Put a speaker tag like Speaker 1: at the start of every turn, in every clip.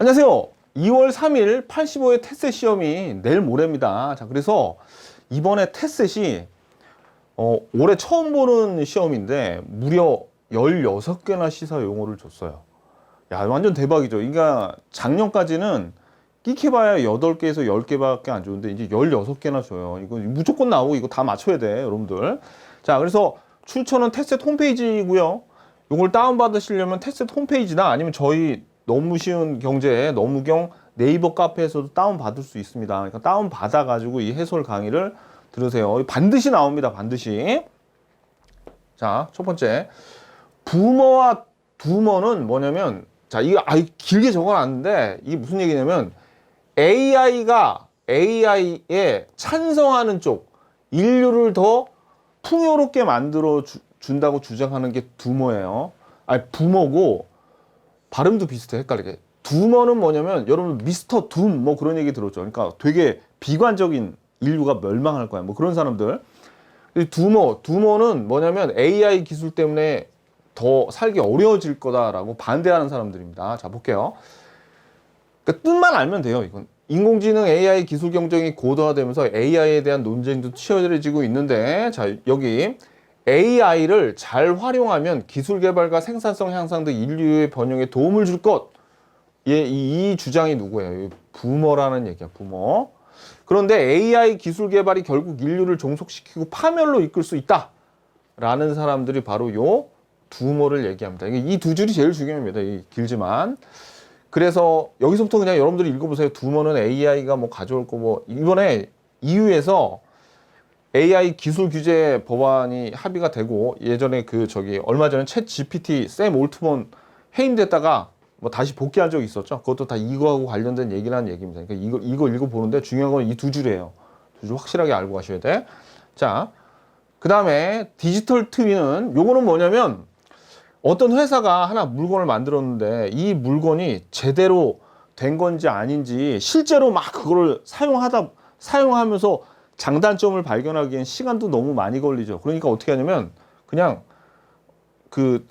Speaker 1: 안녕하세요. 2월 3일 85회 테셋 시험이 내일 모레입니다. 자, 그래서 이번에 테셋이 올해 처음 보는 시험인데 무려 16개나 시사 용어를 줬어요. 야, 완전 대박이죠. 그러니까 작년까지는 끼케봐야 8개에서 10개밖에 안 줬는데 이제 16개나 줘요. 이거 무조건 나오고 이거 다 맞춰야 돼, 여러분들. 자, 그래서 출처는 테셋 홈페이지고요. 이걸 다운받으시려면 테셋 홈페이지나 아니면 저희 너무 쉬운 경제 너무경 네이버 카페에서도 다운받을 수 있습니다. 그러니까 다운받아 가지고 이 해설 강의를 들으세요. 반드시 나옵니다. 반드시. 자, 첫 번째 부머와 두머는 뭐냐면, 자, 이거 길게 적어놨는데 이게 무슨 얘기냐면 AI가 AI에 찬성하는 쪽, 인류를 더 풍요롭게 만들어 준다고 주장하는 게 두머예요. 아니, 부머고 발음도 비슷해, 헷갈리게. 두머는 뭐냐면 여러분 미스터 둠 뭐 그런 얘기 들었죠. 그러니까 되게 비관적인, 인류가 멸망할 거야 뭐 그런 사람들. 두머는 뭐냐면 AI 기술 때문에 더 살기 어려워질 거다라고 반대하는 사람들입니다. 자, 볼게요. 그러니까 뜻만 알면 돼요. 이건 인공지능 AI 기술 경쟁이 고도화되면서 AI에 대한 논쟁도 치열해지고 있는데, 자, 여기 AI를 잘 활용하면 기술 개발과 생산성 향상 등 인류의 번영에 도움을 줄 것. 예, 이 주장이 누구예요? 부머라는 얘기야, 부머. 그런데 AI 기술 개발이 결국 인류를 종속시키고 파멸로 이끌 수 있다 라는 사람들이 바로 요 두머를 얘기합니다. 이 두 줄이 제일 중요합니다. 길지만. 그래서 여기서부터 그냥 여러분들이 읽어보세요. 두머는 AI가 뭐 가져올 거 뭐. 이번에 EU에서 AI 기술 규제 법안이 합의가 되고, 예전에 얼마 전에 챗 GPT 샘 올트먼 해임됐다가 뭐 다시 복귀한 적이 있었죠. 그것도 다 이거하고 관련된 얘기라는 얘기입니다. 그러니까 이거 읽어보는데 중요한 건 이 두 줄이에요. 두 줄 확실하게 알고 가셔야 돼. 자, 그 다음에 디지털 트윈은 요거는 뭐냐면 어떤 회사가 하나 물건을 만들었는데 이 물건이 제대로 된 건지 아닌지 실제로 막 그거를 사용하면서 장단점을 발견하기엔 시간도 너무 많이 걸리죠. 그러니까 어떻게 하냐면 그냥 그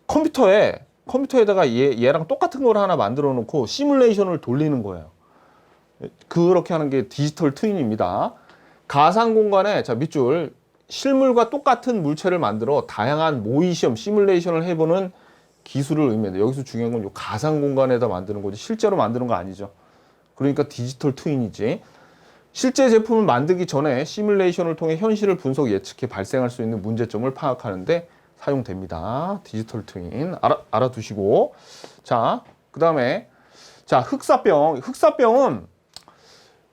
Speaker 1: 컴퓨터에다가 얘랑 똑같은 걸 하나 만들어 놓고 시뮬레이션을 돌리는 거예요. 그렇게 하는 게 디지털 트윈입니다. 가상 공간에, 자, 밑줄, 실물과 똑같은 물체를 만들어 다양한 모의 시험, 시뮬레이션을 해보는 기술을 의미합니다. 여기서 중요한 건 요 가상 공간에다 만드는 거지 실제로 만드는 거 아니죠. 그러니까 디지털 트윈이지. 실제 제품을 만들기 전에 시뮬레이션을 통해 현실을 분석 예측해 발생할 수 있는 문제점을 파악하는데 사용됩니다. 디지털 트윈 알아두시고. 자, 그 다음에 자, 흑사병은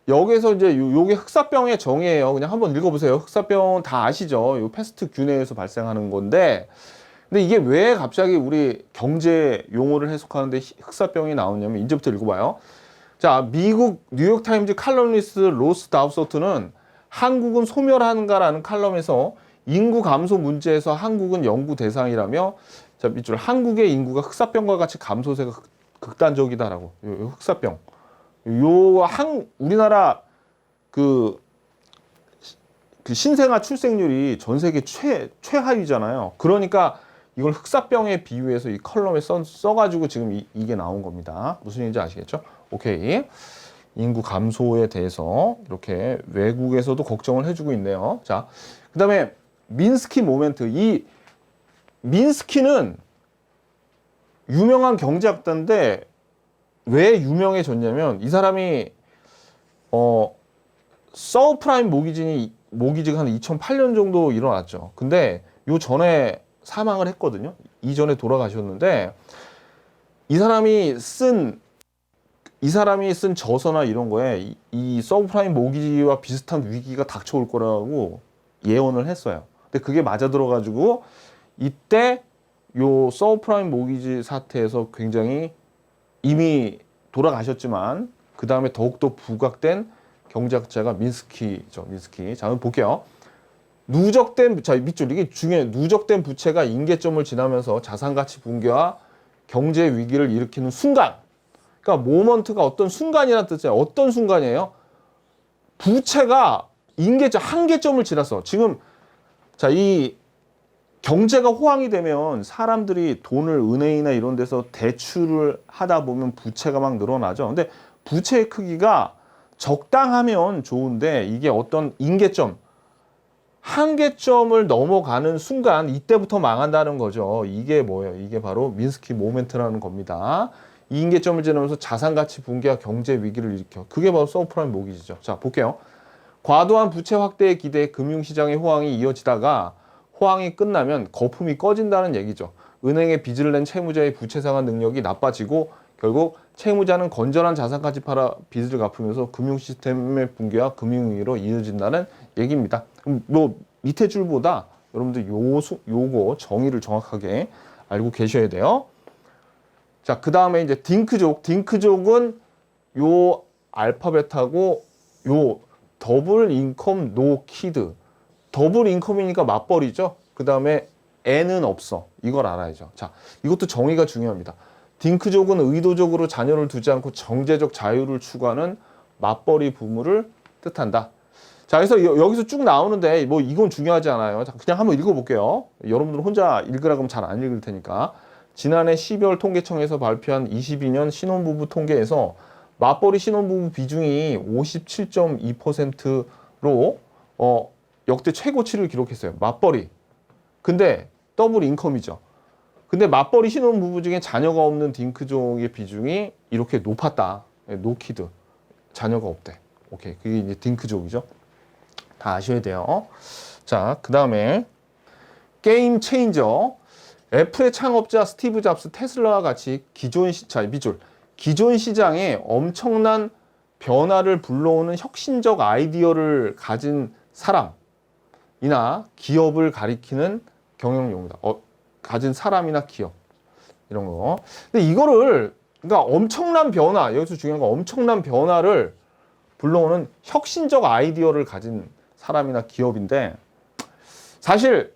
Speaker 1: 여기서 이제 요게 흑사병의 정의예요. 그냥 한번 읽어보세요. 흑사병은 다 아시죠? 요 패스트 균해에서 발생하는 건데, 근데 이게 왜 갑자기 우리 경제 용어를 해석하는데 흑사병이 나오냐면 이제부터 읽어봐요. 자, 미국 뉴욕타임즈 칼럼니스트 로스 다우소트는 한국은 소멸하는가라는 칼럼에서 인구 감소 문제에서 한국은 연구 대상이라며, 자, 밑줄, 한국의 인구가 흑사병과 같이 감소세가 극단적이다라고. 요 흑사병. 우리나라 그 신생아 출생률이 전 세계 최하위잖아요. 그러니까 이걸 흑사병에 비유해서 이 컬럼에 써가지고 지금 이게 나온 겁니다. 무슨 얘기인지 아시겠죠? 오케이. 인구 감소에 대해서 이렇게 외국에서도 걱정을 해주고 있네요. 자, 그 다음에 민스키 모멘트. 이 민스키는 유명한 경제학자인데 왜 유명해졌냐면 이 사람이 서브프라임 모기지가 한 2008년 정도 일어났죠. 근데 요 전에 사망을 했거든요. 이전에 돌아가셨는데 이 사람이 쓴 저서나 이런 거에 이 서브프라임 모기지와 비슷한 위기가 닥쳐올 거라고 예언을 했어요. 근데 그게 맞아 들어가지고 이때 요 서브프라임 모기지 사태에서 굉장히 이미 돌아가셨지만 그 다음에 더욱더 부각된 경제학자가 민스키죠. 민스키. 자, 한번 볼게요. 자, 밑줄, 이게 중요해요. 누적된 부채가 임계점을 지나면서 자산가치 붕괴와 경제 위기를 일으키는 순간. 그러니까 모먼트가 어떤 순간이라는 뜻이에요. 어떤 순간이에요? 부채가 임계점, 한계점을 지났어. 지금 자, 이 경제가 호황이 되면 사람들이 돈을 은행이나 이런 데서 대출을 하다 보면 부채가 막 늘어나죠. 근데 부채의 크기가 적당하면 좋은데 이게 어떤 임계점, 한계점을 넘어가는 순간 이때부터 망한다는 거죠. 이게 뭐예요? 이게 바로 민스키 모멘트라는 겁니다. 이 임계점을 지나면서 자산가치 붕괴와 경제 위기를 일으켜. 그게 바로 서브프라임 모기지죠. 자, 볼게요. 과도한 부채 확대에 기대해 금융시장의 호황이 이어지다가 호황이 끝나면 거품이 꺼진다는 얘기죠. 은행에 빚을 낸 채무자의 부채 상환 능력이 나빠지고 결국 채무자는 건전한 자산까지 팔아 빚을 갚으면서 금융 시스템의 붕괴와 금융위기로 이어진다는 얘기입니다. 뭐 밑에 줄보다 여러분들 요거 정의를 정확하게 알고 계셔야 돼요. 자, 그 다음에 이제 딩크족은 요 알파벳하고 요 더블 인컴 노 키드. 더블 인컴이니까 맞벌이죠. 그 다음에 애는 없어. 이걸 알아야죠. 자, 이것도 정의가 중요합니다. 딩크족은 의도적으로 자녀를 두지 않고 경제적 자유를 추구하는 맞벌이 부부를 뜻한다. 자, 그래서 여기서 쭉 나오는데 뭐 이건 중요하지 않아요. 자, 그냥 한번 읽어볼게요. 여러분들 혼자 읽으라 그러면 잘 안 읽을 테니까. 지난해 12월 통계청에서 발표한 22년 신혼부부 통계에서 맞벌이 신혼부부 비중이 57.2%로 역대 최고치를 기록했어요. 맞벌이. 근데 더블 인컴이죠. 근데 맞벌이 신혼부부 중에 자녀가 없는 딩크족의 비중이 이렇게 높았다. 노키드. 자녀가 없대. 오케이. 그게 이제 딩크족이죠. 다 아셔야 돼요. 자, 그 다음에 게임 체인저. 애플의 창업자 스티브 잡스, 테슬라와 같이 기존 시장에 엄청난 변화를 불러오는 혁신적 아이디어를 가진 사람이나 기업을 가리키는 경영용어다. 가진 사람이나 기업 이런 거. 근데 이거를 그러니까 엄청난 변화, 여기서 중요한 건 엄청난 변화를 불러오는 혁신적 아이디어를 가진 사람이나 기업인데 사실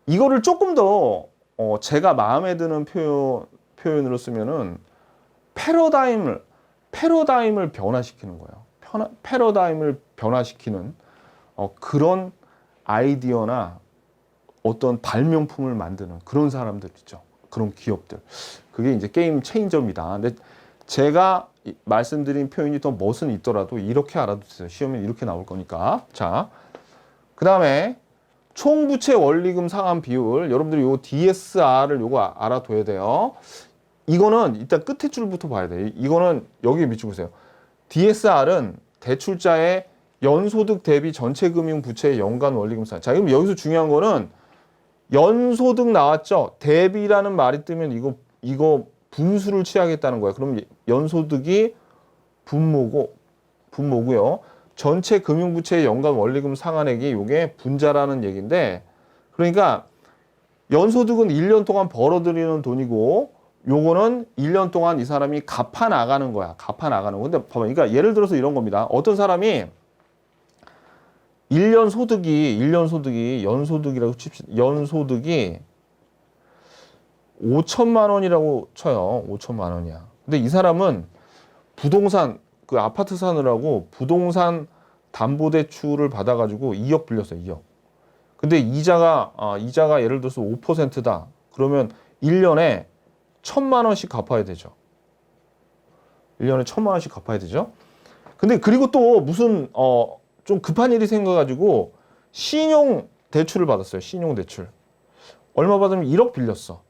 Speaker 1: 이거를 조금 더 제가 마음에 드는 표현으로 쓰면은 패러다임을 변화시키는 거예요. 패러다임을 변화시키는 그런 아이디어나 어떤 발명품을 만드는 그런 사람들 있죠. 그런 기업들. 그게 이제 게임 체인저입니다. 근데 제가 말씀드린 표현이 더 멋은 있더라도 이렇게 알아두세요. 시험에 이렇게 나올 거니까. 자, 그 다음에 총부채 원리금 상환 비율. 여러분들이 요 DSR을 요거 알아둬야 돼요. 이거는 일단 끝에 줄부터 봐야 돼요. 이거는 여기에 비추보세요. DSR은 대출자의 연소득 대비 전체 금융 부채의 연간 원리금 상환. 자, 그럼 여기서 중요한 거는 연소득 나왔죠? 대비라는 말이 뜨면 이거 분수를 취하겠다는 거야. 그럼 연소득이 분모고요. 전체 금융부채의 연간 원리금 상환액이 이게 분자라는 얘기인데, 그러니까 연소득은 1년 동안 벌어들이는 돈이고 요거는 1년 동안 이 사람이 갚아 나가는 거야. 갚아 나가는 거. 근데 봐봐. 그러니까 예를 들어서 이런 겁니다. 어떤 사람이 1년 소득이 연소득이라고 칩시다. 연소득이 5천만 원이라고 쳐요. 5천만 원이야. 근데 이 사람은 부동산 그 아파트 사느라고 부동산 담보대출을 받아가지고 2억 빌렸어요. 2억. 근데 이자가 예를 들어서 5%다. 그러면 1년에 1,000만 원씩 갚아야 되죠. 1년에 1,000만 원씩 갚아야 되죠. 근데 그리고 또 무슨 좀 급한 일이 생겨가지고 신용 대출을 받았어요. 신용 대출. 얼마 받으면 1억 빌렸어.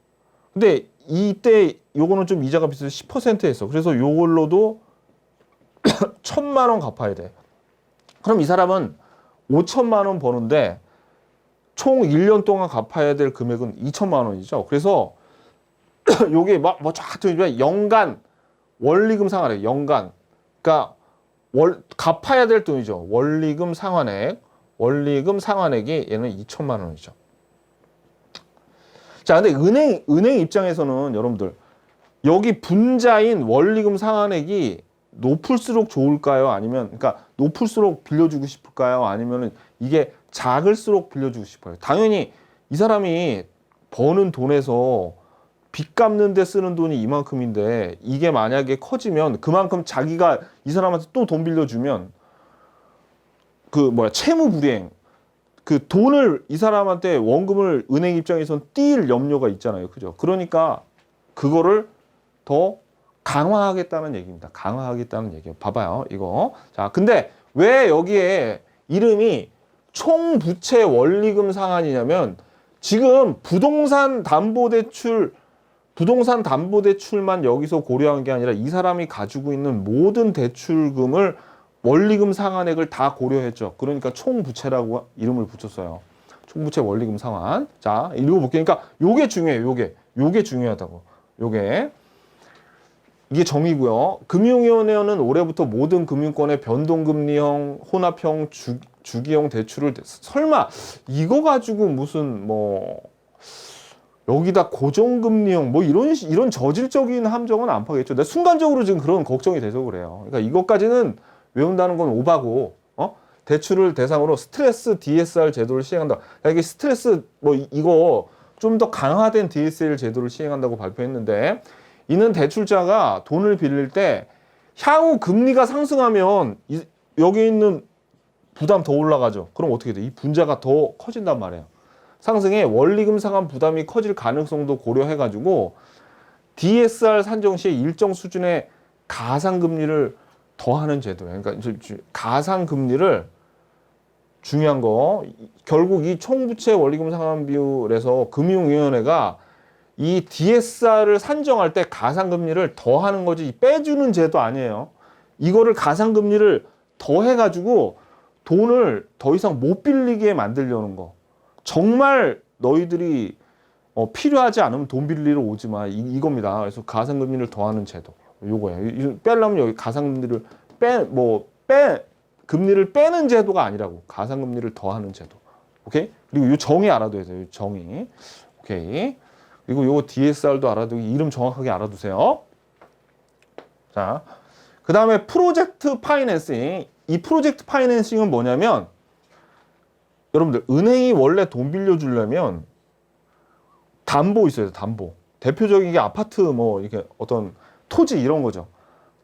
Speaker 1: 근데 이때 요거는 좀 이자가 비싸서 10% 했어. 그래서 요걸로도 1,000만 원 갚아야 돼. 그럼 이 사람은 5천만 원 버는데 총 1년 동안 갚아야 될 금액은 2천만 원이죠. 그래서 요게 쫙 연간 원리금 상환액, 연간. 그러니까 갚아야 될 돈이죠. 원리금 상환액이 얘는 2천만 원이죠. 자, 근데 은행 입장에서는 여러분들 여기 분자인 원리금 상환액이 높을수록 좋을까요? 아니면 그러니까 높을수록 빌려주고 싶을까요? 아니면은 이게 작을수록 빌려주고 싶어요. 당연히 이 사람이 버는 돈에서 빚 갚는 데 쓰는 돈이 이만큼인데 이게 만약에 커지면 그만큼 자기가 이 사람한테 또 돈 빌려주면 채무 불이행 그 돈을 이 사람한테 원금을 은행 입장에선 뛸 염려가 있잖아요. 그죠? 그러니까 그거를 더 강화하겠다는 얘기입니다. 강화하겠다는 얘기예요. 봐봐요. 이거. 자, 근데 왜 여기에 이름이 총부채 원리금 상환이냐면 지금 부동산 담보대출만 여기서 고려한 게 아니라 이 사람이 가지고 있는 모든 대출금을 원리금 상환액을 다 고려했죠. 그러니까 총부채라고 이름을 붙였어요. 총부채 원리금 상환. 자, 읽어볼게요. 그러니까 요게 중요해요. 요게 중요하다고. 이게 정의고요. 금융위원회는 올해부터 모든 금융권의 변동금리형, 혼합형, 주기형 대출을 설마 이거 가지고 무슨 뭐 여기다 고정금리형 뭐 이런 저질적인 함정은 안 파겠죠. 내가 순간적으로 지금 그런 걱정이 돼서 그래요. 그러니까 이것까지는 외운다는 건 오바고, 대출을 대상으로 스트레스 DSR 제도를 시행한다. 그러니까 이게 스트레스 뭐 이거 좀 더 강화된 DSR 제도를 시행한다고 발표했는데, 이는 대출자가 돈을 빌릴 때 향후 금리가 상승하면 여기 있는 부담 더 올라가죠. 그럼 어떻게 돼? 이 분자가 더 커진단 말이에요. 상승에 원리금 상환 부담이 커질 가능성도 고려해가지고 DSR 산정 시에 일정 수준의 가상금리를 더하는 제도예요. 그러니까 가상금리를 중요한 거 결국 이 총부채 원리금 상환 비율에서 금융위원회가 이 DSR을 산정할 때 가상금리를 더하는 거지 빼주는 제도 아니에요. 이거를 가상금리를 더해가지고 돈을 더 이상 못 빌리게 만들려는 거. 정말 너희들이 필요하지 않으면 돈 빌리러 오지 마. 이겁니다. 그래서 가상금리를 더하는 제도. 요거예요. 빼려면 여기 가상금리를 금리를 빼는 제도가 아니라고. 가상금리를 더하는 제도. 오케이? 그리고 요 정의 알아둬야 돼요. 정의. 오케이. 그리고 요거 DSR도 알아두고 이름 정확하게 알아두세요. 자, 그 다음에 프로젝트 파이낸싱. 이 프로젝트 파이낸싱은 뭐냐면 여러분들 은행이 원래 돈 빌려주려면 담보 있어요. 담보. 대표적인 게 아파트 뭐 이렇게 어떤 토지 이런 거죠.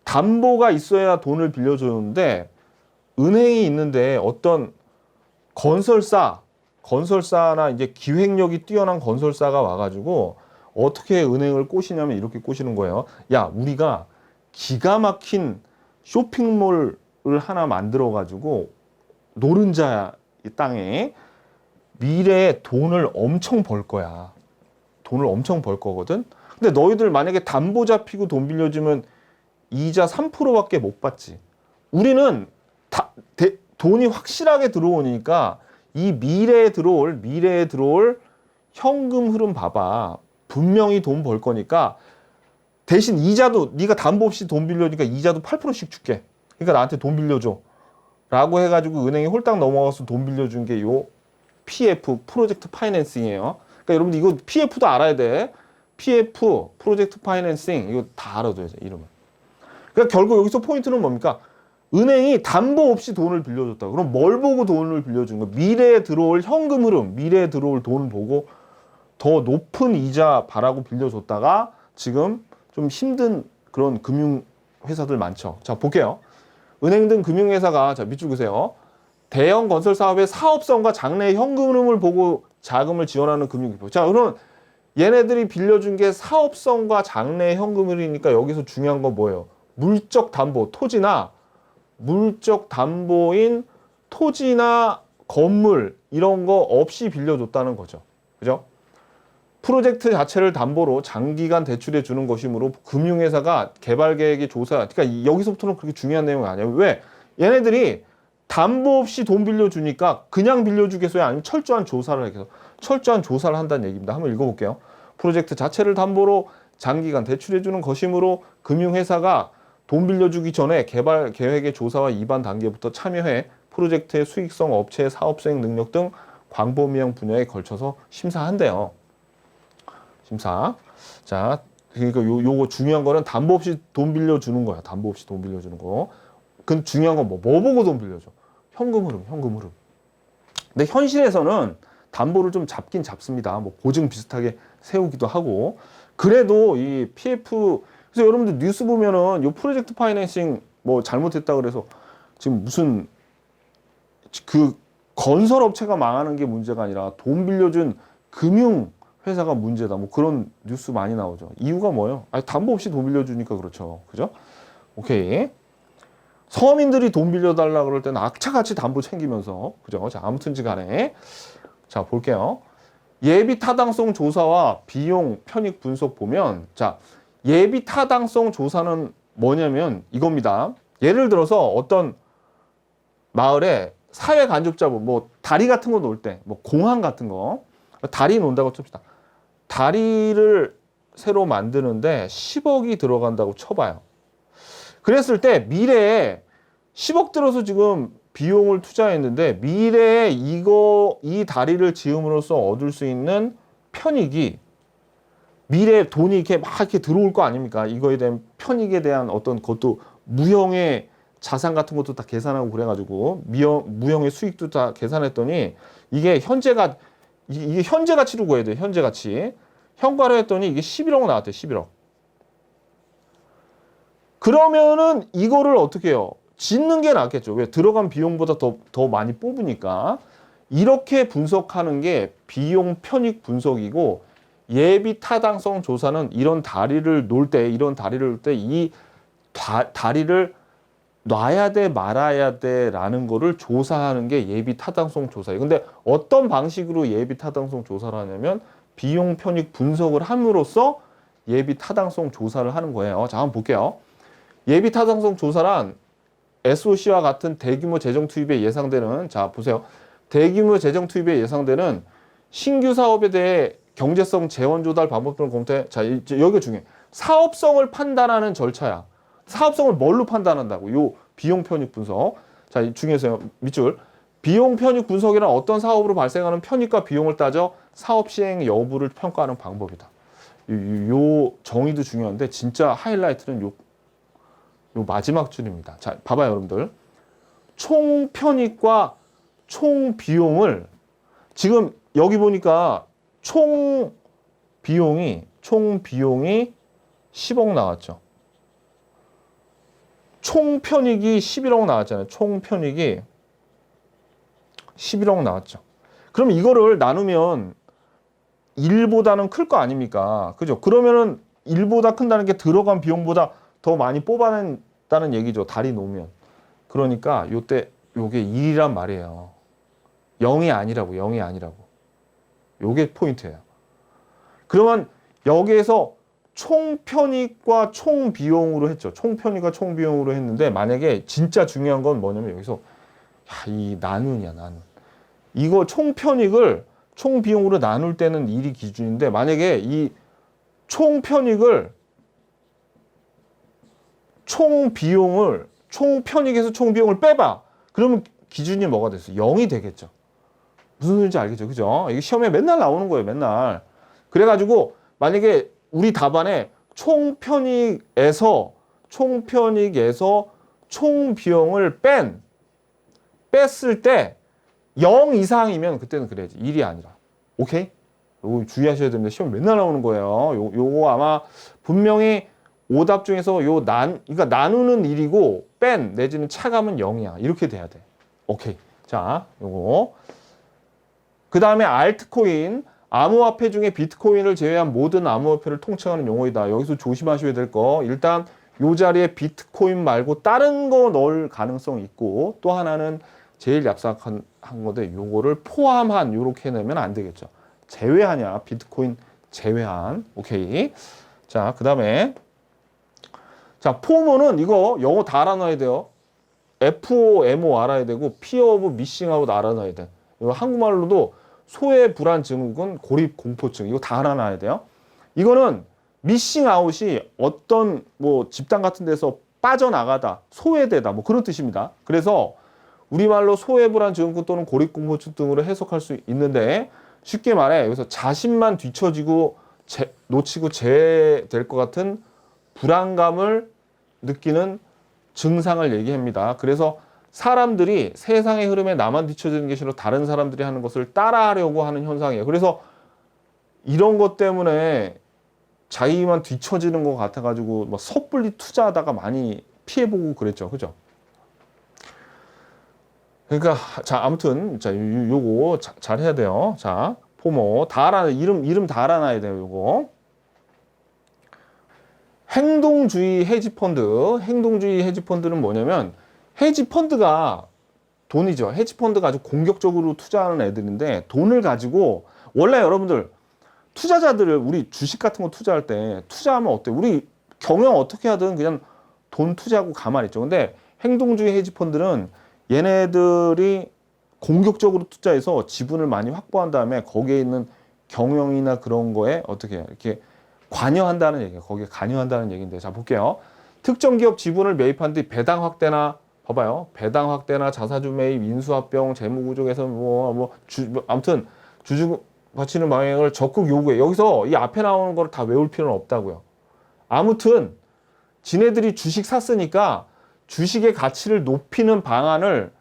Speaker 1: 담보가 있어야 돈을 빌려주는데 은행이 있는데 어떤 건설사나 이제 기획력이 뛰어난 건설사가 와가지고 어떻게 은행을 꼬시냐면 이렇게 꼬시는 거예요. 야, 우리가 기가 막힌 쇼핑몰을 하나 만들어가지고 노른자 이 땅에 미래에 돈을 엄청 벌 거야. 돈을 엄청 벌 거거든. 근데 너희들 만약에 담보 잡히고 돈 빌려주면 이자 3%밖에 못 받지. 우리는 돈이 확실하게 들어오니까 이 미래에 들어올 현금 흐름 봐봐. 분명히 돈 벌 거니까 대신 이자도 네가 담보 없이 돈 빌려주니까 이자도 8%씩 줄게. 그러니까 나한테 돈 빌려줘. 라고 해가지고 은행에 홀딱 넘어가서 돈 빌려준 게 요 PF, 프로젝트 파이낸싱이에요. 그러니까 여러분들 이거 PF도 알아야 돼. PF, 프로젝트 파이낸싱 이거 다 알아둬야 돼, 이름을. 그러니까 결국 여기서 포인트는 뭡니까? 은행이 담보 없이 돈을 빌려줬다. 그럼 뭘 보고 돈을 빌려준 거야? 미래에 들어올 현금 흐름, 미래에 들어올 돈 보고 더 높은 이자 바라고 빌려줬다가 지금 좀 힘든 그런 금융회사들 많죠. 자, 볼게요. 은행 등 금융회사가, 자, 밑줄 그세요. 대형 건설 사업의 사업성과 장래 현금 흐름을 보고 자금을 지원하는 금융기표. 자, 그럼 얘네들이 빌려준 게 사업성과 장래 현금 흐름이니까 여기서 중요한 건 뭐예요? 물적 담보, 물적 담보인 토지나 건물 이런 거 없이 빌려줬다는 거죠. 그죠? 프로젝트 자체를 담보로 장기간 대출해 주는 것이므로 금융회사가 개발 계획의 조사, 그러니까 여기서부터는 그렇게 중요한 내용이 아니에요. 왜? 얘네들이 담보 없이 돈 빌려주니까 그냥 빌려주겠어요? 아니면 철저한 조사를 해서 철저한 조사를 한다는 얘기입니다. 한번 읽어볼게요. 프로젝트 자체를 담보로 장기간 대출해 주는 것이므로 금융회사가 돈 빌려주기 전에 개발 계획의 조사와 입안 단계부터 참여해 프로젝트의 수익성, 업체의 사업 수행 능력 등 광범위한 분야에 걸쳐서 심사한대요. 심사. 자, 그러니까 요거 중요한 거는 담보 없이 돈 빌려주는 거야. 담보 없이 돈 빌려주는 거. 그 중요한 건 뭐 보고 돈 빌려줘? 현금 흐름. 근데 현실에서는 담보를 좀 잡긴 잡습니다. 뭐 보증 비슷하게 세우기도 하고. 그래도 이 PF, 그래서 여러분들 뉴스 보면은 요 프로젝트 파이낸싱 뭐 잘못했다 그래서 지금 무슨 그 건설업체가 망하는 게 문제가 아니라 돈 빌려준 금융회사가 문제다. 뭐 그런 뉴스 많이 나오죠. 이유가 뭐예요? 아니, 담보 없이 돈 빌려주니까 그렇죠. 그죠? 오케이. 서민들이 돈 빌려달라 그럴 때는 악착같이 담보 챙기면서. 그죠? 자, 아무튼지 간에. 자, 볼게요. 예비 타당성 조사와 비용 편익 분석 보면, 자, 예비 타당성 조사는 뭐냐면 이겁니다. 예를 들어서 어떤 마을에 사회 간접자본, 뭐 다리 같은 거 놓을 때, 뭐 공항 같은 거, 다리 놓는다고 칩시다. 다리를 새로 만드는데 10억이 들어간다고 쳐봐요. 그랬을 때 미래에 10억 들어서 지금 비용을 투자했는데 미래에 이 다리를 지음으로써 얻을 수 있는 편익이 미래에 돈이 이렇게 막 이렇게 들어올 거 아닙니까? 이거에 대한 편익에 대한 어떤 것도 무형의 자산 같은 것도 다 계산하고 그래가지고 무형의 수익도 다 계산했더니 이게 이게 현재 가치로 구해야 돼요. 현재 가치. 현가로 했더니 이게 11억 나왔대요. 11억. 그러면은 이거를 어떻게 해요? 짓는 게 낫겠죠. 왜? 들어간 비용보다 더 많이 뽑으니까. 이렇게 분석하는 게 비용 편익 분석이고 예비 타당성 조사는 이런 다리를 놓을 때 이 다리를 놔야 돼 말아야 돼라는 거를 조사하는 게 예비 타당성 조사예요. 근데 어떤 방식으로 예비 타당성 조사를 하냐면 비용 편익 분석을 함으로써 예비 타당성 조사를 하는 거예요. 자, 한번 볼게요. 예비 타당성 조사란 SOC와 같은 대규모 재정 투입에 예상되는, 자 보세요. 대규모 재정 투입에 예상되는 신규 사업에 대해 경제성 재원 조달 방법 등을 검토해. 자, 여기가 중요해. 사업성을 판단하는 절차야. 사업성을 뭘로 판단한다고? 요 비용 편익 분석. 자, 중요해서요. 밑줄. 비용 편익 분석이란 어떤 사업으로 발생하는 편익과 비용을 따져 사업 시행 여부를 평가하는 방법이다. 요 정의도 중요한데 진짜 하이라이트는 요 마지막 줄입니다. 자, 봐봐요, 여러분들. 총 편익과 총 비용을 지금 여기 보니까 총 비용이 10억 나왔죠. 총 편익이 11억 나왔잖아요. 총 편익이 11억 나왔죠. 그럼 이거를 나누면 1보다는 클 거 아닙니까? 그죠? 그러면은 1보다 큰다는 게 들어간 비용보다 더 많이 뽑아낸다는 얘기죠. 다리 놓으면. 그러니까 요게 1이란 말이에요. 0이 아니라고. 요게 포인트예요. 그러면 여기에서 총편익과 총비용으로 했죠. 총편익과 총비용으로 했는데 만약에 진짜 중요한 건 뭐냐면 여기서 이 나눈이야. 이거 총편익을 총비용으로 나눌 때는 1이 기준인데 만약에 이 총편익을 총편익에서 총비용을 빼봐. 그러면 기준이 뭐가 됐어? 0이 되겠죠. 무슨 소리인지 알겠죠? 그죠? 이게 시험에 맨날 나오는 거예요. 맨날. 그래가지고 만약에 우리 답안에 총편익에서 총비용을 뺐을 때 0 이상이면 그때는 그래야지. 1이 아니라. 오케이? 요거 주의하셔야 됩니다. 시험 맨날 나오는 거예요. 요거 아마 분명히 오답 중에서 그러니까 나누는 1이고 내지는 차감은 0이야. 이렇게 돼야 돼. 오케이. 자, 요거. 그 다음에 알트코인. 암호화폐 중에 비트코인을 제외한 모든 암호화폐를 통칭하는 용어이다. 여기서 조심하셔야 될 거. 일단 요 자리에 비트코인 말고 다른 거 넣을 가능성이 있고 또 하나는 제일 얍삭한 건데 요거를 포함한 요렇게 내면 안 되겠죠. 제외하냐. 비트코인 제외한. 오케이. 자, 그 다음에 자, 포모는 이거 영어 다 알아놔야 돼요. FOMO 알아야 되고 Fear of Missing Out 알아놔야 돼. 이거 한국말로도 소외 불안 증후군, 고립 공포증 이거 다 알아놔야 돼요. 이거는 미싱 아웃이 어떤 뭐 집단 같은 데서 빠져나가다, 소외되다 뭐 그런 뜻입니다. 그래서 우리말로 소외 불안 증후군 또는 고립 공포증 등으로 해석할 수 있는데 쉽게 말해 여기서 자신만 뒤처지고 놓치고 제외될 것 같은 불안감을 느끼는 증상을 얘기합니다. 그래서 사람들이 세상의 흐름에 나만 뒤처지는 게 싫어 다른 사람들이 하는 것을 따라하려고 하는 현상이에요. 그래서 이런 것 때문에 자기만 뒤처지는 것 같아가지고 뭐 섣불리 투자하다가 많이 피해보고 그랬죠. 그죠? 그러니까 자 아무튼 자 요거 잘 해야 돼요. 자 포모 다 알아 이름 다 알아놔야 돼요. 요거 행동주의 헤지펀드. 행동주의 헤지펀드는 뭐냐면 헤지펀드가 돈이죠. 헤지펀드가 아주 공격적으로 투자하는 애들인데 돈을 가지고 원래 여러분들 투자자들을 우리 주식 같은 거 투자할 때 투자하면 어때요? 우리 경영 어떻게 하든 그냥 돈 투자하고 가만히 있죠. 근데 행동주의 헤지펀드는 얘네들이 공격적으로 투자해서 지분을 많이 확보한 다음에 거기에 있는 경영이나 그런 거에 어떻게 해요? 이렇게 관여한다는 얘기예요. 거기에 관여한다는 얘기인데 자 볼게요. 특정 기업 지분을 매입한 뒤 배당 확대나 봐봐요. 배당 확대나 자사주 매입, 인수합병, 재무구조 개선 아무튼 주주 가치는 방향을 적극 요구해. 여기서 이 앞에 나오는 걸 다 외울 필요는 없다고요. 아무튼 지네들이 주식 샀으니까 주식의 가치를 높이는 방안을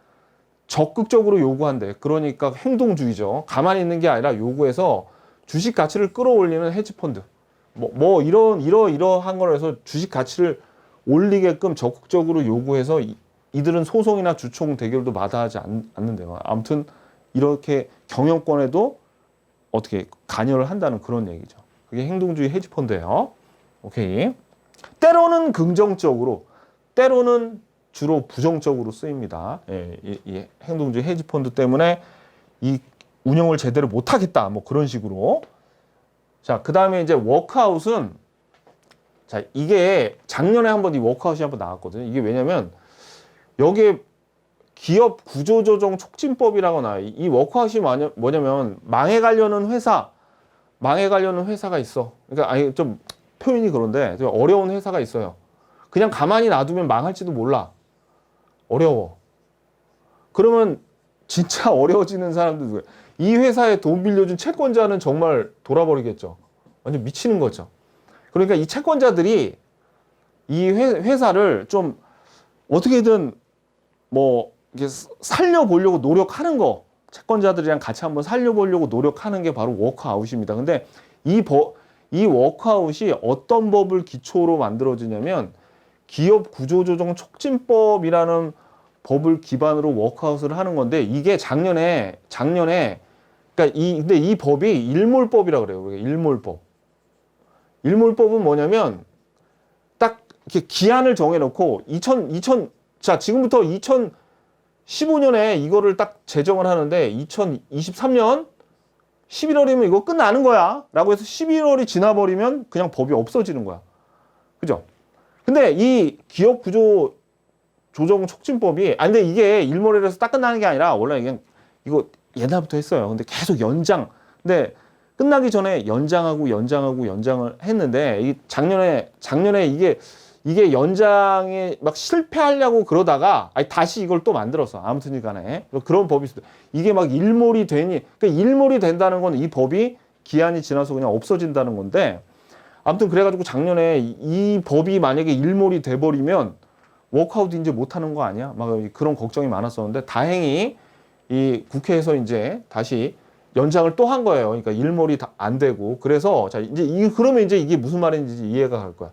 Speaker 1: 적극적으로 요구한대. 그러니까 행동주의죠. 가만히 있는 게 아니라 요구해서 주식 가치를 끌어올리는 헤지펀드. 이러한 걸 해서 주식 가치를 올리게끔 적극적으로 요구해서 이들은 소송이나 주총 대결도 마다하지 않는데요. 아무튼 이렇게 경영권에도 어떻게 관여를 한다는 그런 얘기죠. 그게 행동주의 헤지펀드예요. 오케이. 때로는 긍정적으로, 때로는 주로 부정적으로 쓰입니다. 예, 이 행동주의 헤지펀드 때문에 이 운영을 제대로 못하겠다. 뭐 그런 식으로. 자, 그 다음에 이제 워크아웃은, 자, 이게 작년에 한번 이 워크아웃이 한번 나왔거든요. 이게 왜냐면 여기에 기업 구조조정 촉진법이라거나 이 워크아웃이 뭐냐면 망해가려는 회사가 있어. 그러니까 아니 좀 표현이 그런데 좀 어려운 회사가 있어요. 그냥 가만히 놔두면 망할지도 몰라. 어려워. 그러면 진짜 어려워지는 사람들 누구예요? 이 회사에 돈 빌려준 채권자는 정말 돌아버리겠죠. 완전 미치는 거죠. 그러니까 이 채권자들이 이 회사를 좀 어떻게든 뭐 이게 살려보려고 노력하는 거, 채권자들이랑 같이 한번 살려보려고 노력하는 게 바로 워크아웃입니다. 근데 이 워크아웃이 어떤 법을 기초로 만들어지냐면 기업 구조조정 촉진법이라는 법을 기반으로 워크아웃을 하는 건데 이게 작년에 그러니까 근데 이 법이 일몰법이라고 그래요. 일몰법. 일몰법은 뭐냐면 딱 이렇게 기한을 정해놓고 자 지금부터 2015년에 이거를 딱 제정을 하는데 2023년 11월이면 이거 끝나는 거야 라고 해서 11월이 지나버리면 그냥 법이 없어지는 거야. 그죠? 근데 이 기업 구조 조정 촉진법이 근데 이게 일몰에서 딱 끝나는 게 아니라 원래 이거 옛날부터 했어요. 근데 계속 근데 끝나기 전에 연장을 했는데 이 작년에 이게 연장에 막 실패하려고 그러다가 다시 이걸 또 만들었어. 아무튼 간에 그런 법이 있어. 이게 막 일몰이 되니 그러니까 일몰이 된다는 건 이 법이 기한이 지나서 그냥 없어진다는 건데 아무튼 그래가지고 작년에 이 법이 만약에 일몰이 돼버리면 워크아웃 이제 못하는 거 아니야? 막 그런 걱정이 많았었는데 다행히 이 국회에서 이제 다시 연장을 또 한 거예요. 그러니까 일몰이 안 되고 그래서 자 이제 그러면 이제 이게 무슨 말인지 이해가 갈 거야.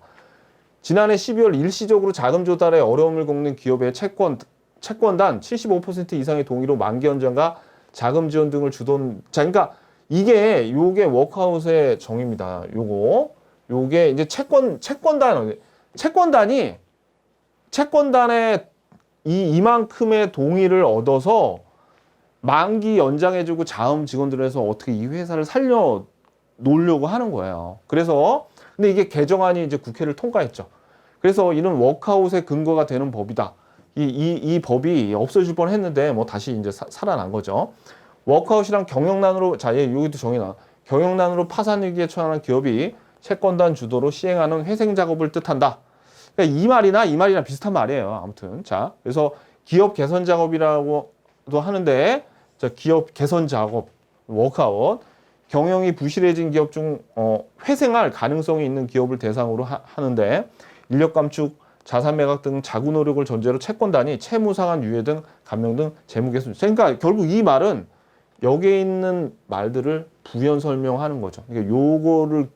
Speaker 1: 지난해 12월 일시적으로 자금 조달에 어려움을 겪는 기업의 채권단 75% 이상의 동의로 만기 연장과 자금 지원 등을 주던 그러니까 요게 워크아웃의 정의입니다. 요게 이제 채권단에 이만큼의 동의를 얻어서 만기 연장해주고 자금 직원들에서 어떻게 이 회사를 살려 놓으려고 하는 거예요. 그래서 근데 이게 개정안이 이제 국회를 통과했죠. 그래서 이는 워크아웃의 근거가 되는 법이다. 이 법이 없어질 뻔했는데 뭐 다시 이제 살아난 거죠. 워크아웃이랑 경영난으로 여기도 정의나 경영난으로 파산 위기에 처한 기업이 채권단 주도로 시행하는 회생 작업을 뜻한다. 그러니까 이 말이나 비슷한 말이에요. 아무튼 자 그래서 기업 개선 작업이라고도 하는데 자 기업 개선 작업 워크아웃 경영이 부실해진 기업 중 회생할 가능성이 있는 기업을 대상으로 하는데 인력 감축, 자산 매각 등 자구 노력을 전제로 채권단이 채무 상환 유예 등 감면 등 재무 개선. 그러니까 결국 이 말은 여기에 있는 말들을 부연 설명하는 거죠. 그러니까 요거를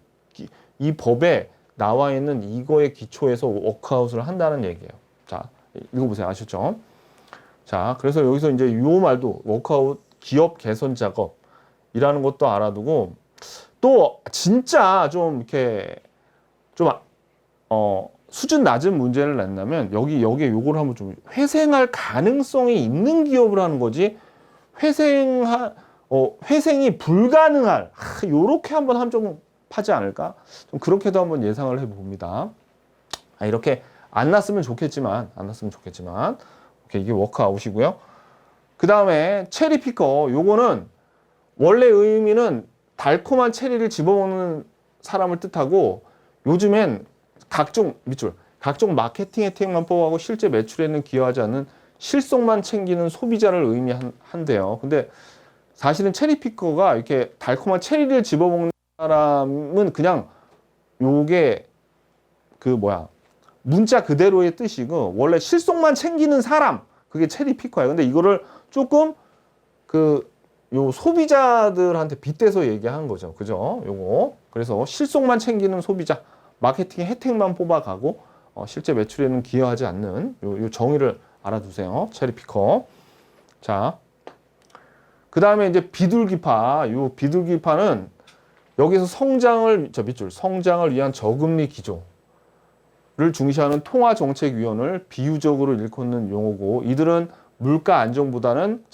Speaker 1: 이 법에 나와 있는 이거에 기초해서 워크아웃을 한다는 얘기예요. 자, 읽어보세요. 아셨죠? 자, 그래서 여기서 이제 요 말도 워크아웃 기업 개선 작업이라는 것도 알아두고 또 진짜 좀 이렇게 좀 수준 낮은 문제를 낸다면 여기에 요걸 한번 좀 회생할 가능성이 있는 기업을 하는 거지 회생이 불가능할 요렇게 한번 함정하지 않을까? 좀 그렇게도 한번 예상을 해봅니다. 이렇게 안 났으면 좋겠지만 오케이, 이게 워크아웃이고요. 그 다음에 체리피커 요거는 원래 의미는 달콤한 체리를 집어먹는 사람을 뜻하고 요즘엔 각종 마케팅 혜택만 뽑아가고 실제 매출에는 기여하지 않는 실속만 챙기는 소비자를 의미한대요. 근데 사실은 체리피커가 이렇게 달콤한 체리를 집어먹는 사람은 그냥 요게 문자 그대로의 뜻이고 원래 실속만 챙기는 사람 그게 체리피커예요. 근데 이거를 조금 요 소비자들한테 빗대서 얘기하는 거죠. 그죠? 요거. 그래서 실속만 챙기는 소비자, 마케팅 혜택만 뽑아가고 실제 매출에는 기여하지 않는 요 정의를 알아두세요. 체리피커. 자, 그 다음에 이제 비둘기파. 요 비둘기파는 여기서 성장을 위한 저금리 기조를 중시하는 통화정책위원을 비유적으로 일컫는 용어고 이들은 물가 안정보다는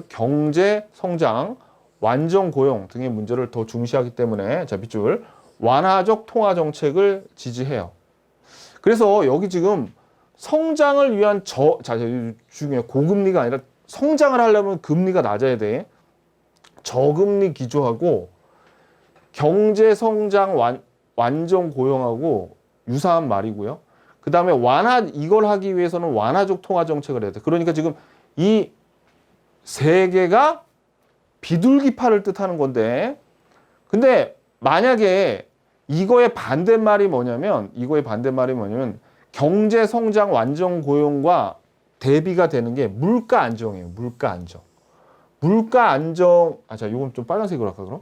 Speaker 1: 경제 성장, 완전 고용 등의 문제를 더 중시하기 때문에 완화적 통화 정책을 지지해요. 그래서 여기 지금 성장을 위한 중에 고금리가 아니라 성장을 하려면 금리가 낮아야 돼. 저금리 기조하고 경제 성장 완전 고용하고 유사한 말이고요. 그 다음에 이걸 하기 위해서는 완화적 통화 정책을 해야 돼. 그러니까 지금 이 세 개가 비둘기파를 뜻하는 건데, 근데 만약에 이거의 반대말이 뭐냐면 경제 성장 완전 고용과 대비가 되는 게 물가 안정이에요. 물가 안정. 요건 좀 빨간색으로 할까 그럼?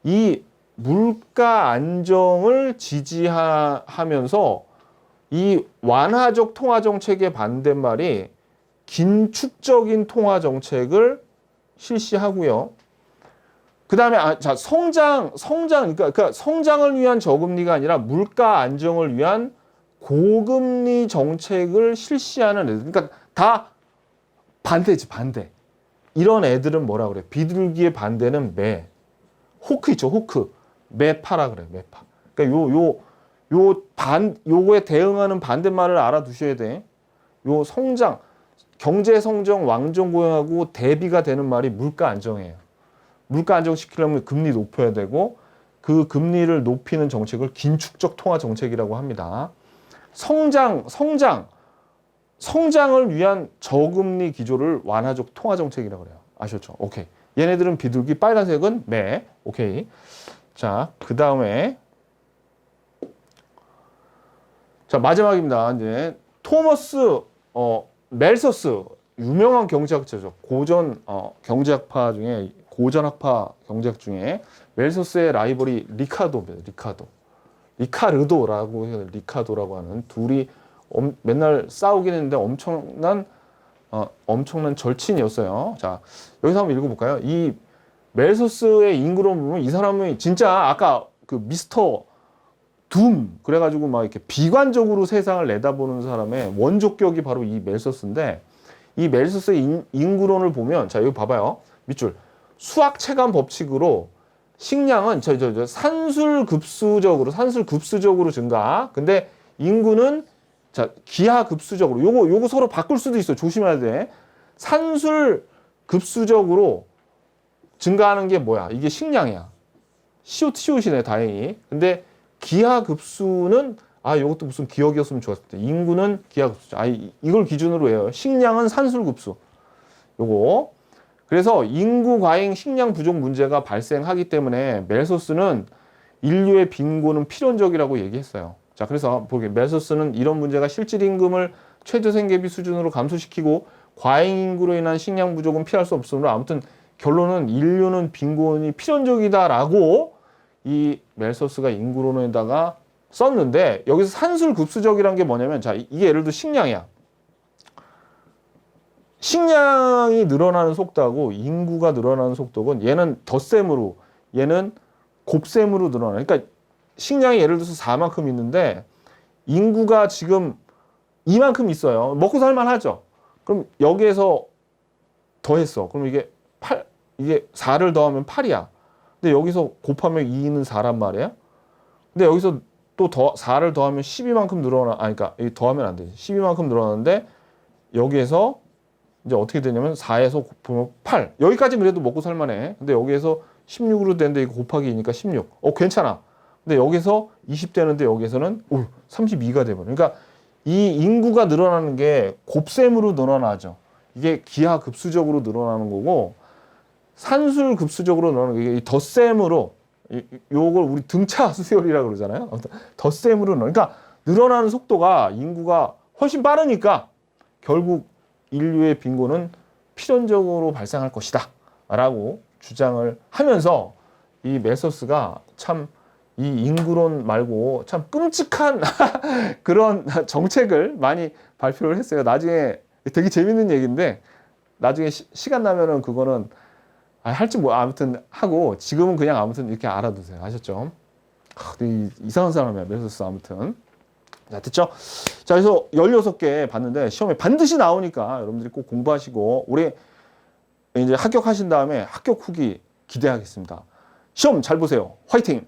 Speaker 1: 이 물가 안정을 지지하면서 이 완화적 통화 정책의 반대말이 긴축적인 통화 정책을 실시하고요. 그 다음에 그러니까 성장을 위한 저금리가 아니라 물가 안정을 위한 고금리 정책을 실시하는 애들. 그러니까 다 반대지, 반대. 이런 애들은 뭐라 그래? 비둘기의 반대는 매. 호크 있죠, 호크. 매파라 그래, 매파. 그러니까 요거에 대응하는 반대말을 알아두셔야 돼. 요 경제 성장 완전 고용하고 대비가 되는 말이 물가 안정이에요. 물가 안정시키려면 금리 높여야 되고 그 금리를 높이는 정책을 긴축적 통화 정책이라고 합니다. 성장을 위한 저금리 기조를 완화적 통화 정책이라고 그래요. 아셨죠? 오케이. 얘네들은 비둘기, 빨간색은 매. 오케이. 자, 그 다음에 마지막입니다. 이제 토머스 멜서스 유명한 경제학자죠. 경제학파 중에 고전학파 경제학 중에 멜서스의 라이벌이 리카르도라고 해요. 리카도라고 하는 둘이 맨날 싸우긴 했는데 엄청난 절친이었어요. 자, 여기서 한번 읽어볼까요? 이 멜서스의 인구론 보면 이 사람이 진짜 아까 그 미스터 둠 그래가지고 막 이렇게 비관적으로 세상을 내다보는 사람의 원조격이 바로 이 멜서스인데 이 멜서스의 인구론을 보면 여기 봐봐요. 밑줄 수학 체감 법칙으로 식량은 산술급수적으로 증가. 근데 인구는 기하급수적으로 요거 서로 바꿀 수도 있어. 조심해야 돼. 산술급수적으로 증가하는 게 뭐야? 이게 식량이야. 시옷이네 다행히. 근데 기하급수는 이것도 무슨 기억이었으면 좋았을 텐데 인구는 기하급수. 이걸 기준으로 해요. 식량은 산술급수. 요거. 그래서 인구 과잉 식량 부족 문제가 발생하기 때문에 멜서스는 인류의 빈곤은 필연적이라고 얘기했어요. 자, 그래서 멜서스는 이런 문제가 실질 임금을 최저 생계비 수준으로 감소시키고 과잉 인구로 인한 식량 부족은 피할 수 없으므로 아무튼 결론은 인류는 빈곤이 필연적이다라고 이 멜서스가 인구론에다가 썼는데 여기서 산술급수적이라는 게 뭐냐면 이게 예를 들어 식량이야. 식량이 늘어나는 속도하고 인구가 늘어나는 속도는 얘는 덧셈으로, 얘는 곱셈으로 늘어나요. 그러니까 식량이 예를 들어서 4만큼 있는데 인구가 지금 이만큼 있어요. 먹고 살만 하죠. 그럼 여기에서 더했어. 그럼 이게 8, 이게 4를 더하면 8이야. 근데 여기서 곱하면 2는 4란 말이야. 근데 여기서 또 4를 더하면 12만큼 늘어나, 그러니까 더하면 안 되지. 12만큼 늘어나는데 여기에서 이제 어떻게 되냐면 4에서 보면 8. 여기까지 그래도 먹고 살만해. 근데 여기에서 16으로 되는데 이거 곱하기 2니까 16. 괜찮아. 근데 여기서 20 되는데 여기에서는 32가 돼버려. 그러니까 이 인구가 늘어나는 게 곱셈으로 늘어나죠. 이게 기하급수적으로 늘어나는 거고 산술급수적으로 늘어나는 게 덧셈으로, 요걸 우리 등차 수열이라고 그러잖아요. 덧셈으로 그러니까 늘어나는 속도가 인구가 훨씬 빠르니까 결국 인류의 빈곤은 필연적으로 발생할 것이다 라고 주장을 하면서 이 메서스가 참 이 인구론 말고 참 끔찍한 그런 정책을 많이 발표를 했어요. 나중에 되게 재밌는 얘기인데 나중에 시간 나면은 그거는 할지 뭐 아무튼 하고 지금은 그냥 아무튼 이렇게 알아두세요. 아셨죠? 이상한 사람이야 메서스. 아무튼 자, 됐죠? 자, 그래서 16개 봤는데 시험에 반드시 나오니까 여러분들이 꼭 공부하시고 올해 이제 합격하신 다음에 합격 후기 기대하겠습니다. 시험 잘 보세요. 화이팅!